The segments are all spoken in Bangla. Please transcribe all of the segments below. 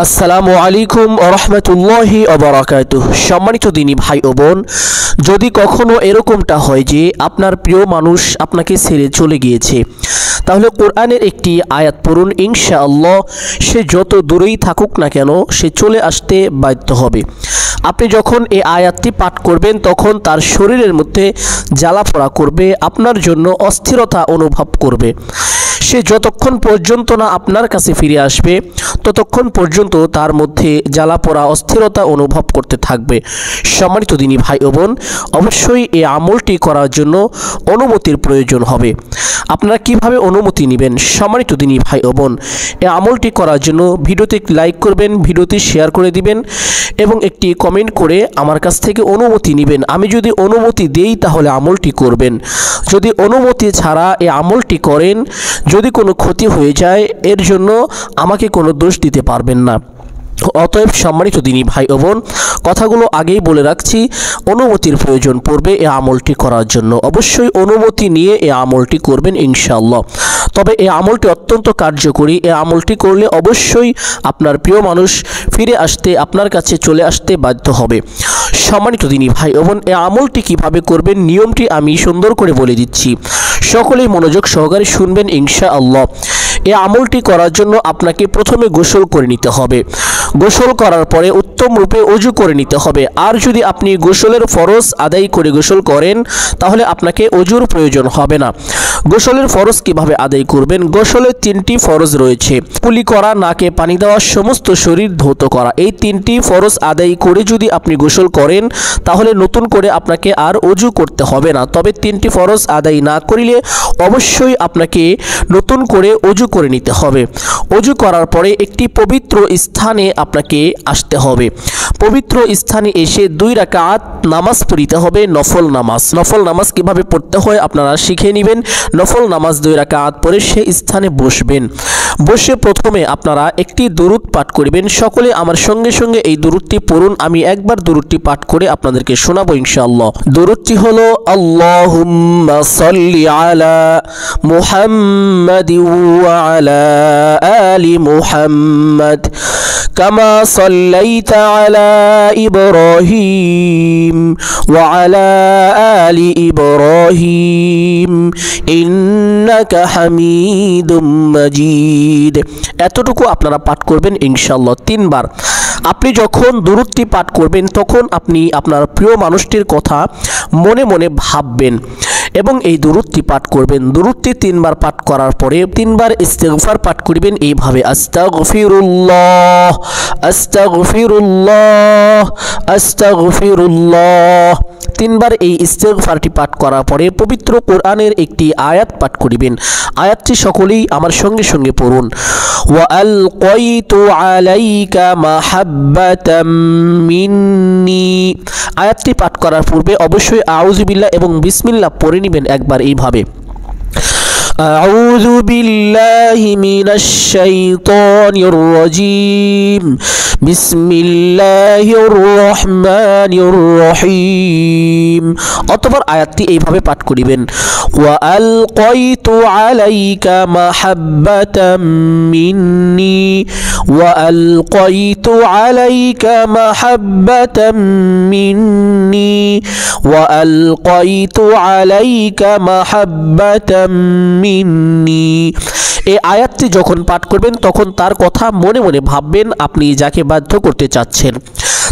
আসসালামু আলাইকুম ওয়া রাহমাতুল্লাহি ওয়া বারাকাতুহু। সম্মানিত দিনী ভাই ও বোন, যদি কখনো এরকমটা হয় যে আপনার প্রিয় মানুষ আপনাকে ছেড়ে চলে গিয়েছে, তাহলে কোরআনের একটি আয়াত পড়ুন। ইনশাআল্লাহ সে যত দূরেই থাকুক না কেন, সে চলে আসতে বাধ্য হবে। আপনি যখন এই আয়াতটি পাঠ করবেন তখন তার শরীরের মধ্যে জ্বালাপোড়া করবে, আপনার জন্য অস্থিরতা অনুভব করবে। সে যতক্ষণ পর্যন্ত না আপনার কাছে ফিরে আসবে ততক্ষণ পর্যন্ত তার মধ্যে জ্বালাপোড়া অস্থিরতা অনুভব করতে থাকবে। সম্মানিত দিনী ভাই ও বোন, অবশ্যই এই আমলটি করার জন্য অনুমতির প্রয়োজন হবে। আপনারা কিভাবে অনুমতি নেবেন? সম্মানিত দিনী ভাই ও বোন, এই আমলটি করার জন্য ভিডিওতে লাইক করবেন, ভিডিওটি শেয়ার করে দিবেন এবং একটি কমেন্ট করে আমার কাছ থেকে অনুমতি নেবেন। আমি যদি অনুমতি দেই তাহলে আমলটি করবেন। যদি অনুমতি ছাড়া এই আমলটি করেন, যদি কোনো ক্ষতি হয়ে যায়, এর জন্য আমাকে কোনো দোষ দিতে পারবেন না। অতএব সম্মানিত দিনী ভাই ও বোন, কথাগুলো আগেই বলে রাখছি, অনুমতির প্রয়োজন পড়বে এই আমলটি করার জন্য। অবশ্যই অনুমতি নিয়ে এই আমলটি করবেন ইনশাআল্লাহ। তবে এই আমলটি অত্যন্ত কার্যকরী। এই আমলটি করলে অবশ্যই আপনার প্রিয় মানুষ ফিরে আসতে, আপনার কাছে চলে আসতে বাধ্য হবে। সম্মানিত দিনী ভাই ও বোন, এই আমলটি কিভাবে করবেন নিয়মটি আমি সুন্দর করে বলে দিচ্ছি, সকলেই মনোযোগ সহকারে শুনবেন ইনশাআল্লাহ। এই আমলটি করার জন্য আপনাকে প্রথমে গোসল করে নিতে হবে। গোসল করার পরে উত্তম রূপে ওযু করে নিতে হবে। আর যদি আপনি গোসলের ফরজ আদায় করে গোসল করেন তাহলে আপনাকে ওযুর প্রয়োজন হবে না। গোসলের ফরজ কিভাবে আদায় করবেন? গোসলের তিনটি ফরজ রয়েছে: কুলি করা, নাকে পানি দেওয়া, সমস্ত শরীর ধৌত করা। এই তিনটি ফরজ আদায় করে যদি আপনি গোসল করেন তাহলে নতুন করে আপনাকে আর ওযু করতে হবে না। তবে তিনটি ফরজ আদায় না করিলে অবশ্যই আপনাকে নতুন করে ওযু করে নিতে হবে। ওযু করার পরে একটি পবিত্র স্থানে আপনাকে আসতে হবে। পবিত্র স্থানে এসে 2 রাকাত নামাজ পড়তে হবে, নফল নামাজ। নফল নামাজ কিভাবে পড়তে হয় আপনারা শিখে নেবেন। নফল নামাজ 2 রাকাত পরে সেই স্থানে বসবেন। বসে প্রথমে আপনারা একটি দুরূদ পাঠ করবেন। সকলে আমার সঙ্গে সঙ্গে এই দুরূদটি পড়ুন। আমি একবার দুরূদটি পাঠ করে আপনাদেরকে শোনাবো ইনশাআল্লাহ। দুরূদটি হলো আল্লাহুম্মা সাল্লি আলা মুহাম্মাদিন ওয়া আলা আলি মুহাম্মাদ কামা সাল্লাইতা আলা ইব্রাহিম ওয়া আলা আলি ইব্রাহিম ইন্নাকা হামিদুম মাজিদ। এতটুকু আপনারা পাঠ করবেন ইনশাআল্লাহ 3 বার। আপনি যখন দুরূদটি পাঠ করবেন তখন আপনি আপনার প্রিয় মানুষটির কথা মনে মনে ভাববেন এবং এই দুরূদটি পাঠ করবেন। দুরূদটি 3 বার পাঠ করার পরে 3 বার ইস্তিগফার পাঠ করবেন এইভাবে: আস্তাগফিরুল্লাহ আস্তাগফিরুল্লাহ আস্তাগফিরুল্লাহ। 3 বার এই ইস্তিগফারটি পাঠ করার পরে পবিত্র কোরআনের একটি আয়াত পাঠ করিবেন। আয়াতটি সকলেই আমার সঙ্গে সঙ্গে পড়ুন। ওয়া আলকাইতু আলাইকা মাহাব্বাতাম মিন্নি। আয়াতটি পাঠ করার পূর্বে অবশ্যই আউযু বিল্লাহ এবং বিসমিল্লাহ পড়ে নেবেন একবার এইভাবে: আউযু বিল্লাহি মিনাশ শাইতানির রাজীম বিসমিল্লাহির রহমানির রহিম। অতঃপর আয়াতটি এইভাবে পাঠ করিবেন: ওয়া আলকাইতু আলাইকা মাহাব্বাতাম মিন্নি ওয়া আলকাইতু আলাইকা মাহাব্বাতাম মিন্নি ওয়া আলকাইতু আলাইকা মাহাব্বাতাম মিন্নি। এই আয়াতটি যখন পাঠ করবেন তখন তার কথা মনে মনে ভাববেন। আপনি যাকে বাধ্য করতে চাচ্ছেন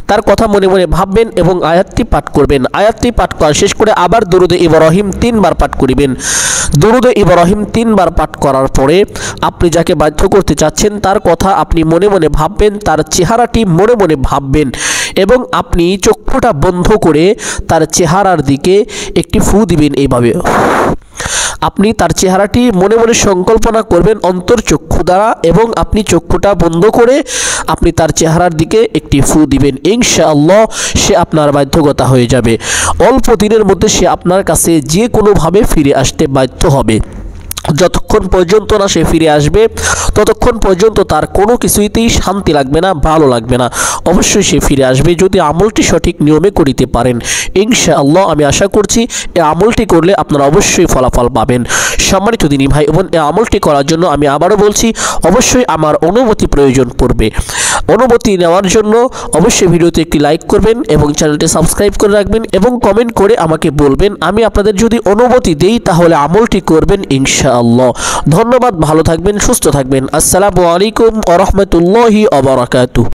তার কথা মনে মনে ভাববেন এবং আয়াতটি পাঠ করবেন। আয়াতটি পাঠ করা শেষ করে আবার দুরূদে ইব্রাহিম 3 বার পাঠ করিবেন। দুরূদে ইব্রাহিম 3 বার পাঠ করার পরে আপনি যাকে বাধ্য করতে চাচ্ছেন তার কথা আপনি মনে মনে ভাববেন, তার চেহারাটি মনে মনে ভাববেন এবং আপনি চক্ষুটা বন্ধ করে তার চেহারার দিকে একটি ফু দিবেন এইভাবে। আপনি তার চেহারাটি মনে মনে সংকল্পনা করবেন অন্তর্চক্ষু দ্বারা এবং আপনি চক্ষুটা বন্ধ করে আপনি তার চেহারার দিকে একটি ফু দিবেন। ইনশাআল্লাহ সে আপনার বাধ্যগতা হয়ে যাবে। অল্প দিনের মধ্যে সে আপনার কাছে যে কোনোভাবে ফিরে আসতে বাধ্য হবে। যতক্ষণ পর্যন্ত না সে ফিরে আসবে ততক্ষণ পর্যন্ত তার কোনো কিছুতেই শান্তি লাগবে না, ভালো লাগবে না। অবশ্যই সে ফিরে আসবে যদি আমলটি সঠিক নিয়মে করিতে পারেন। ইনশাআল্লাহ আমি আশা করছি এই আমলটি করলে আপনারা অবশ্যই ফলাফল পাবেন। সম্মানিত দিনী ভাই বোন, এই আমলটি করার জন্য আমি আবারও বলছি, অবশ্যই আমার অনুমতি প্রয়োজন পড়বে। অনুমতি নেওয়ার জন্য অবশ্যই ভিডিওতে একটি লাইক করবেন এবং চ্যানেলটি সাবস্ক্রাইব করে রাখবেন এবং কমেন্ট করে আমাকে বলবেন। আমি আপনাদের যদি অনুমতি দেই তাহলে আমলটি করবেন ইনশাআল্লাহ। ধন্যবাদ, ভালো থাকবেন, সুস্থ থাকবেন। আসসালামু আলাইকুম ওয়া রাহমাতুল্লাহি ওয়া বারাকাতুহু।